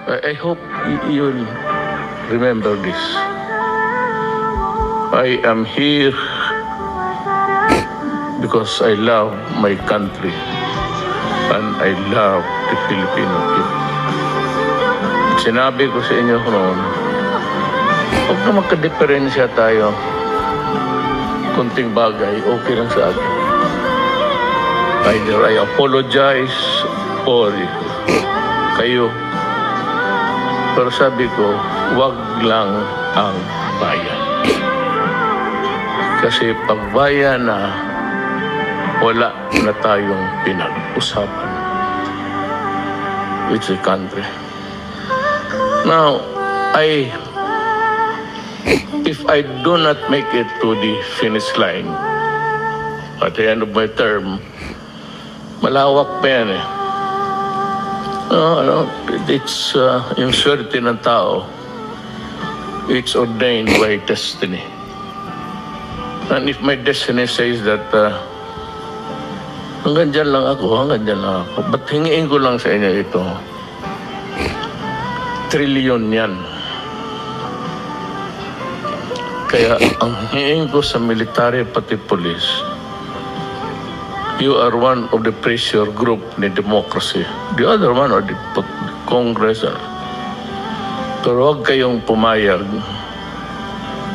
I hope you'll remember this. I am here because I love my country and I love the Filipino people. Sinabi ko sa inyo noon, huwag na magka-diferensya tayo. Kunting bagay, okay lang sa akin. Either I apologize or kayo. Pero sabi ko, wag lang ang bayan. Kasi pag bayan na, wala na tayong pinag-usapan. It's a country. Now, if I do not make it to the finish line at the end of my term, malawak pa yan eh. It's yung swerte ng tao. It's ordained by destiny. And if my destiny says that hanggang dyan lang ako, ba't hingiin ko lang sa inyo ito? Trilyon yan. Kaya ang hingiin ko sa military pati police, you are one of the pressure group ni democracy. The other one are the Congress. Pero huwag kayong pumayag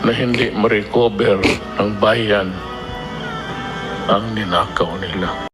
na hindi ma-recover ng bayan ang ninakaw nila.